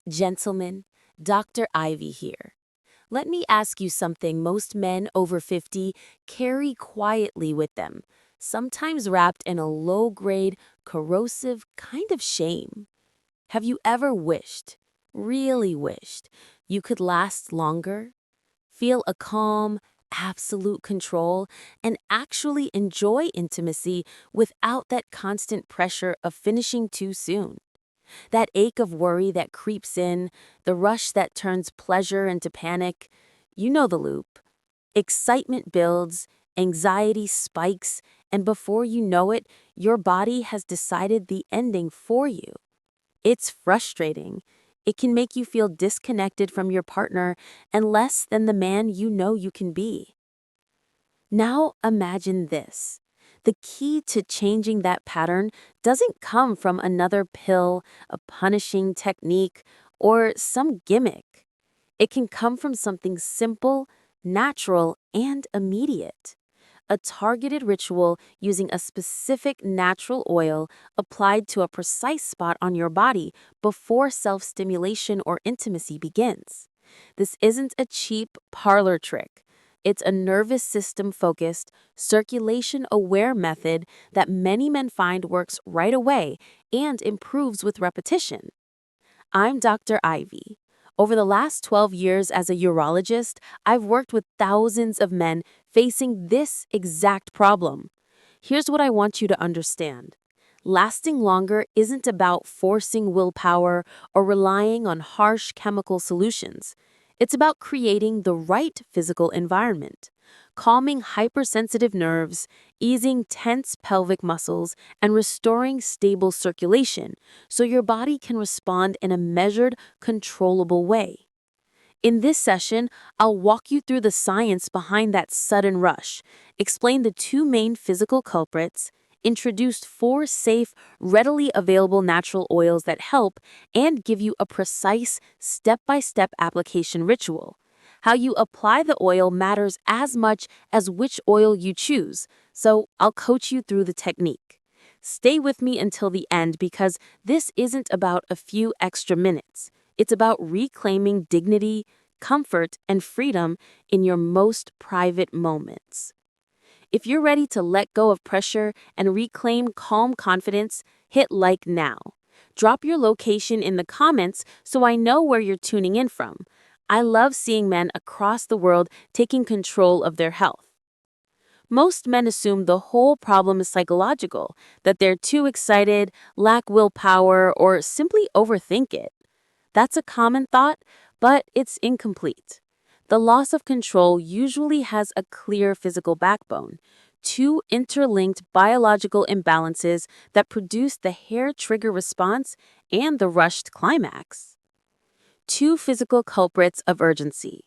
Gentlemen, Dr. Ivy here. Let me ask you something most men over 50 carry quietly with them, sometimes wrapped in a low-grade, corrosive kind of shame. Have you ever wished, really wished, you could last longer? Feel a calm, absolute control, and actually enjoy intimacy without that constant pressure of finishing too soon? That ache of worry that creeps in, the rush that turns pleasure into panic, you know the loop. Excitement builds, anxiety spikes, and before you know it, your body has decided the ending for you. It's frustrating. It can make you feel disconnected from your partner and less than the man you know you can be. Now imagine this. The key to changing that pattern doesn't come from another pill, a punishing technique, or some gimmick. It can come from something simple, natural, and immediate. A targeted ritual using a specific natural oil applied to a precise spot on your body before self-stimulation or intimacy begins. This isn't a cheap parlor trick. It's a nervous system focused, circulation aware method that many men find works right away and improves with repetition. I'm Dr. Ivy. Over the last 12 years as a urologist, I've worked with thousands of men facing this exact problem. Here's what I want you to understand. Lasting longer isn't about forcing willpower or relying on harsh chemical solutions. It's about creating the right physical environment, calming hypersensitive nerves, easing tense pelvic muscles, and restoring stable circulation so your body can respond in a measured, controllable way. In this session, I'll walk you through the science behind that sudden rush, explain the two main physical culprits, introduce 4 safe, readily available natural oils that help, and give you a precise, step-by-step application ritual. How you apply the oil matters as much as which oil you choose, so I'll coach you through the technique. Stay with me until the end because this isn't about a few extra minutes. It's about reclaiming dignity, comfort, and freedom in your most private moments. If you're ready to let go of pressure and reclaim calm confidence, hit like now. Drop your location in the comments so I know where you're tuning in from. I love seeing men across the world taking control of their health. Most men assume the whole problem is psychological, that they're too excited, lack willpower, or simply overthink it. That's a common thought, but it's incomplete. The loss of control usually has a clear physical backbone, 2 interlinked biological imbalances that produce the hair trigger response and the rushed climax. 2 physical culprits of urgency.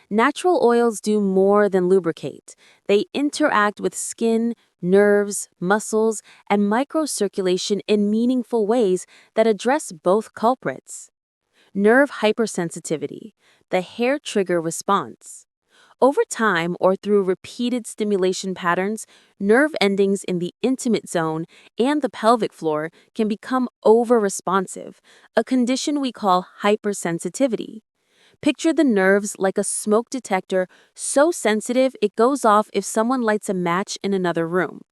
Natural oils do more than lubricate. They interact with skin, nerves, muscles, and microcirculation in meaningful ways that address both culprits. Nerve hypersensitivity, the hair trigger response. Over time or through repeated stimulation patterns, nerve endings in the intimate zone and the pelvic floor can become over-responsive, a condition we call hypersensitivity. Picture the nerves like a smoke detector so sensitive it goes off if someone lights a match in another room.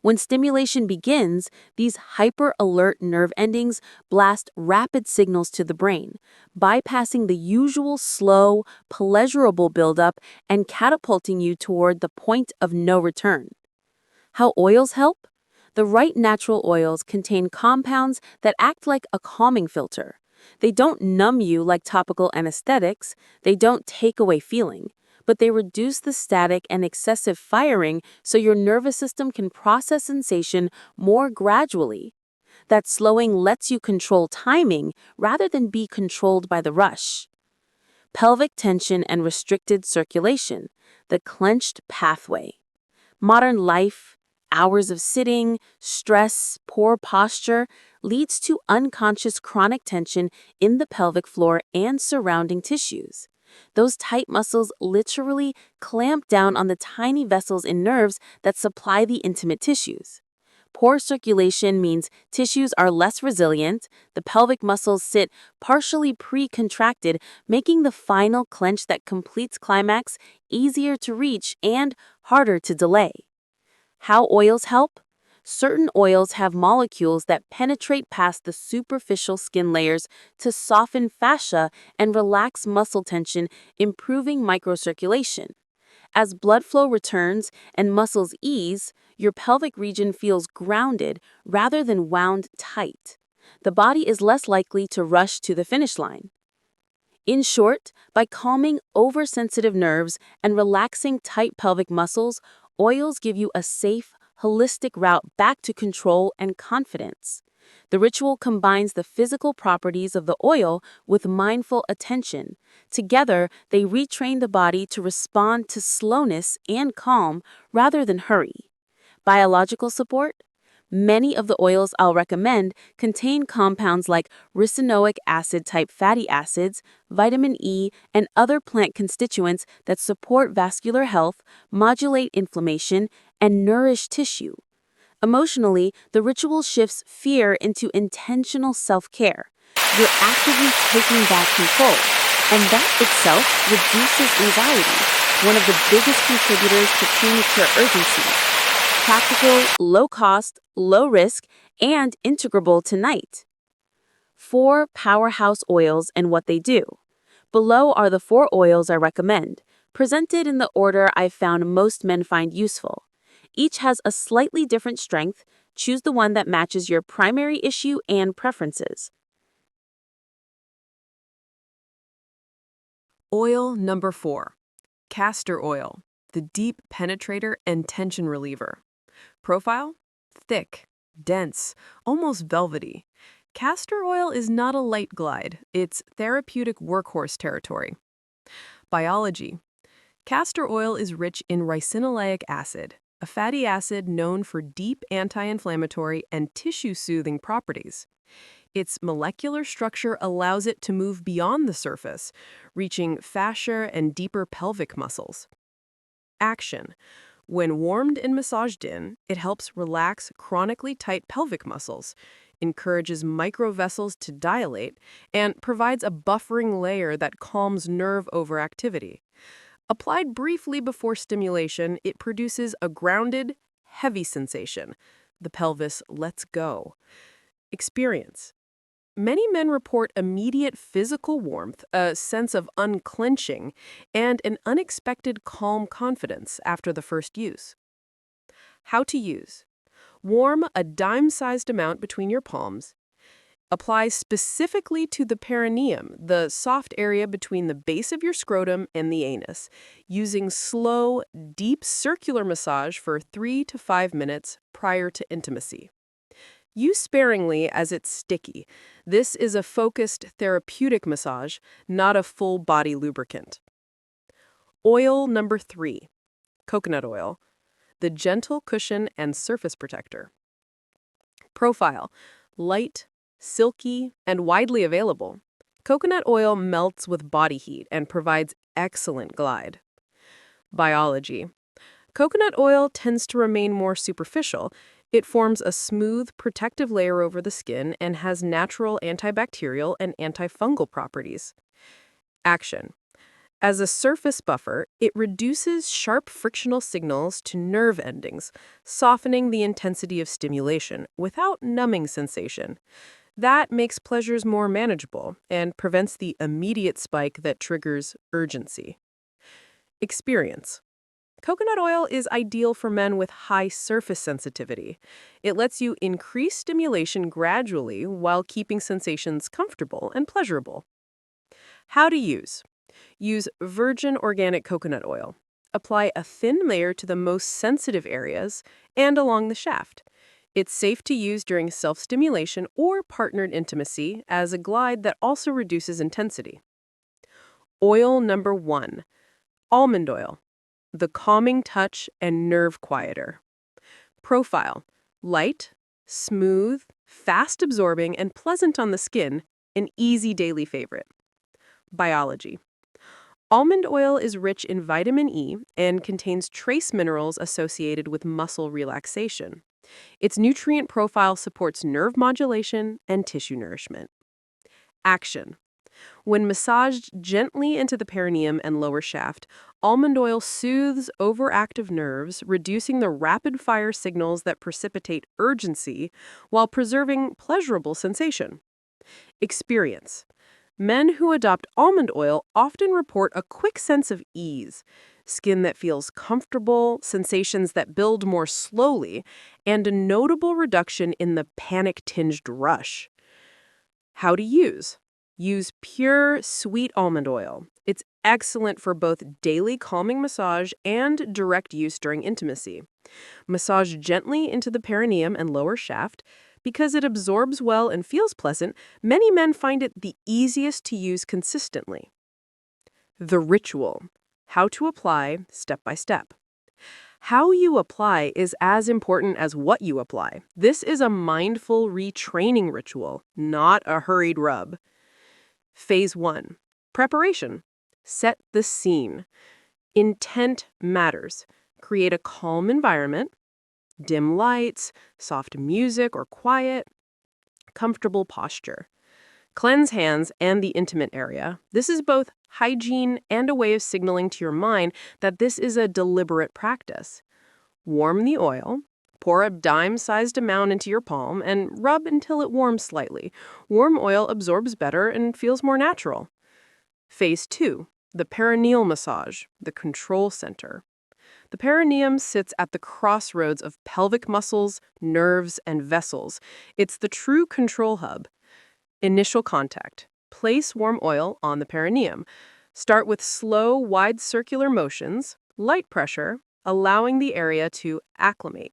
When stimulation begins, these hyper-alert nerve endings blast rapid signals to the brain, bypassing the usual slow, pleasurable buildup and catapulting you toward the point of no return. How oils help? The right natural oils contain compounds that act like a calming filter. They don't numb you like topical anesthetics, they don't take away feeling, but they reduce the static and excessive firing so your nervous system can process sensation more gradually. That slowing lets you control timing rather than be controlled by the rush. Pelvic tension and restricted circulation, the clenched pathway. Modern life, hours of sitting, stress, poor posture leads to unconscious chronic tension in the pelvic floor and surrounding tissues. Those tight muscles literally clamp down on the tiny vessels and nerves that supply the intimate tissues. Poor circulation means tissues are less resilient, the pelvic muscles sit partially pre-contracted, making the final clench that completes climax easier to reach and harder to delay. How oils help? Certain oils have molecules that penetrate past the superficial skin layers to soften fascia and relax muscle tension, improving microcirculation. As blood flow returns and muscles ease, your pelvic region feels grounded rather than wound tight. The body is less likely to rush to the finish line. In short, by calming oversensitive nerves and relaxing tight pelvic muscles, oils give you a safe, holistic route back to control and confidence. The ritual combines the physical properties of the oil with mindful attention. Together, they retrain the body to respond to slowness and calm rather than hurry. Biological support? Many of the oils I'll recommend contain compounds like ricinoic acid type fatty acids, vitamin E, and other plant constituents that support vascular health, modulate inflammation, and nourish tissue. Emotionally, the ritual shifts fear into intentional self-care. You're actively taking back control, and that itself reduces anxiety, one of the biggest contributors to premature urgency. Practical, low cost, low risk, and integrable to night. 4 powerhouse oils and what they do. Below are the 4 oils I recommend, presented in the order I've found most men find useful. Each has a slightly different strength. Choose the one that matches your primary issue and preferences. Oil number 4. Castor oil, the deep penetrator and tension reliever. Profile? Thick, dense, almost velvety. Castor oil is not a light glide, it's therapeutic workhorse territory. Biology. Castor oil is rich in ricinoleic acid, a fatty acid known for deep anti-inflammatory and tissue-soothing properties. Its molecular structure allows it to move beyond the surface, reaching fascia and deeper pelvic muscles. Action. When warmed and massaged in, it helps relax chronically tight pelvic muscles, encourages microvessels to dilate, and provides a buffering layer that calms nerve overactivity. Applied briefly before stimulation, it produces a grounded, heavy sensation. The pelvis lets go. Experience. Many men report immediate physical warmth, a sense of unclenching, and an unexpected calm confidence after the first use. How to use. Warm a dime-sized amount between your palms. Apply specifically to the perineum, the soft area between the base of your scrotum and the anus, using slow, deep circular massage for 3 to 5 minutes prior to intimacy. Use sparingly as it's sticky. This is a focused therapeutic massage, not a full body lubricant. Oil number 3. Coconut oil, the gentle cushion and surface protector. Profile: light, silky, and widely available. Coconut oil melts with body heat and provides excellent glide. Biology. Coconut oil tends to remain more superficial. It forms a smooth, protective layer over the skin and has natural antibacterial and antifungal properties. Action. As a surface buffer, it reduces sharp frictional signals to nerve endings, softening the intensity of stimulation without numbing sensation. That makes pleasures more manageable and prevents the immediate spike that triggers urgency. Experience. Coconut oil is ideal for men with high surface sensitivity. It lets you increase stimulation gradually while keeping sensations comfortable and pleasurable. How to use. Use virgin organic coconut oil. Apply a thin layer to the most sensitive areas and along the shaft. It's safe to use during self-stimulation or partnered intimacy as a glide that also reduces intensity. Oil number 1. Almond oil, the calming touch and nerve quieter. Profile: light, smooth, fast absorbing, and pleasant on the skin, an easy daily favorite. Biology. Almond oil is rich in vitamin E and contains trace minerals associated with muscle relaxation. Its nutrient profile supports nerve modulation and tissue nourishment. Action. When massaged gently into the perineum and lower shaft, almond oil soothes overactive nerves, reducing the rapid-fire signals that precipitate urgency while preserving pleasurable sensation. Experience. Men who adopt almond oil often report a quick sense of ease, skin that feels comfortable, sensations that build more slowly, and a notable reduction in the panic-tinged rush. How to use. Use pure, sweet almond oil. It's excellent for both daily calming massage and direct use during intimacy. Massage gently into the perineum and lower shaft. Because it absorbs well and feels pleasant, many men find it the easiest to use consistently. The ritual. How to apply step by step. How you apply is as important as what you apply. This is a mindful retraining ritual, not a hurried rub. Phase 1. Preparation. Set the scene. Intent matters. Create a calm environment. Dim lights, soft music or quiet, comfortable posture. Cleanse hands and the intimate area. This is both hygiene and a way of signaling to your mind that this is a deliberate practice. Warm the oil. Pour a dime-sized amount into your palm and rub until it warms slightly. Warm oil absorbs better and feels more natural. Phase 2. The perineal massage, the control center. The perineum sits at the crossroads of pelvic muscles, nerves, and vessels. It's the true control hub. Initial contact. Place warm oil on the perineum. Start with slow, wide circular motions, light pressure, allowing the area to acclimate.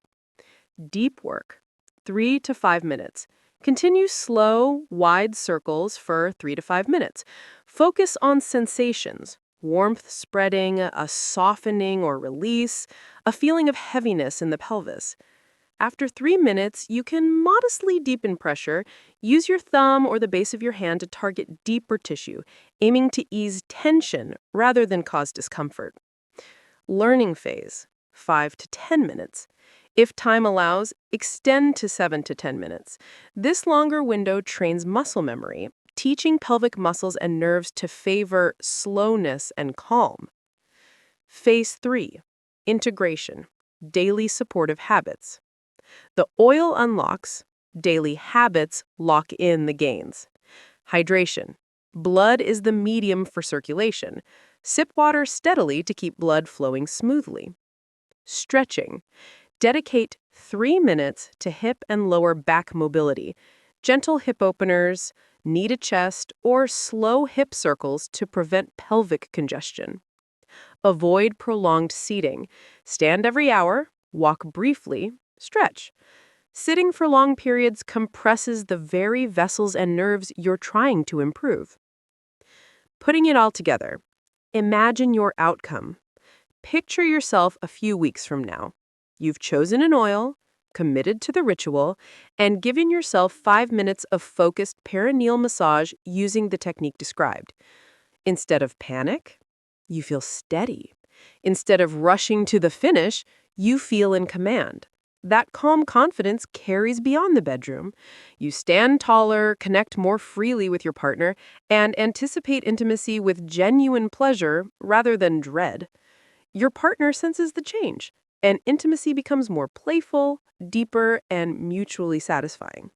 Deep work. 3 to 5 minutes. Continue slow, wide circles for 3 to 5 minutes. Focus on sensations. Warmth spreading, a softening or release, a feeling of heaviness in the pelvis. After 3 minutes, you can modestly deepen pressure. Use your thumb or the base of your hand to target deeper tissue, aiming to ease tension rather than cause discomfort. Learning phase, 5 to 10 minutes. If time allows, extend to 7 to 10 minutes. This longer window trains muscle memory, teaching pelvic muscles and nerves to favor slowness and calm. Phase 3. Integration. Daily supportive habits. The oil unlocks. Daily habits lock in the gains. Hydration. Blood is the medium for circulation. Sip water steadily to keep blood flowing smoothly. Stretching. Dedicate 3 minutes to hip and lower back mobility. Gentle hip openers, knee to chest, or slow hip circles to prevent pelvic congestion. Avoid prolonged seating. Stand every hour, walk briefly, stretch. Sitting for long periods compresses the very vessels and nerves you're trying to improve. Putting it all together, imagine your outcome. Picture yourself a few weeks from now. You've chosen an oil, committed to the ritual, and given yourself 5 minutes of focused perineal massage using the technique described. Instead of panic, you feel steady. Instead of rushing to the finish, you feel in command. That calm confidence carries beyond the bedroom. You stand taller, connect more freely with your partner, and anticipate intimacy with genuine pleasure rather than dread. Your partner senses the change, and intimacy becomes more playful, deeper, and mutually satisfying.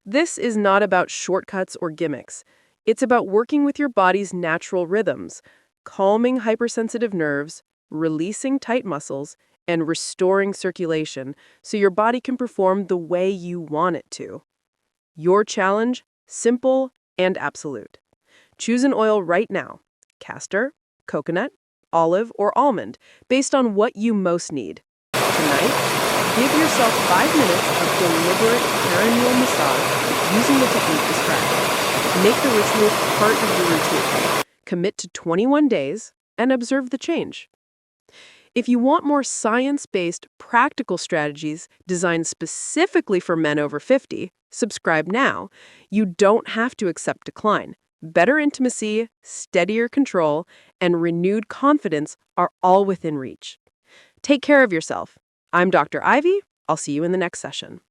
This is not about shortcuts or gimmicks. It's about working with your body's natural rhythms, calming hypersensitive nerves, releasing tight muscles, and restoring circulation so your body can perform the way you want it to. Your challenge, simple and absolute. Choose an oil right now, castor, coconut, olive, or almond, based on what you most need. Tonight, give yourself 5 minutes of deliberate perineal massage using the technique described. Make the ritual part of your routine. Commit to 21 days and observe the change. If you want more science-based, practical strategies designed specifically for men over 50, subscribe now. You don't have to accept decline. Better intimacy, steadier control, and renewed confidence are all within reach. Take care of yourself. I'm Dr. Ivy, I'll see you in the next session.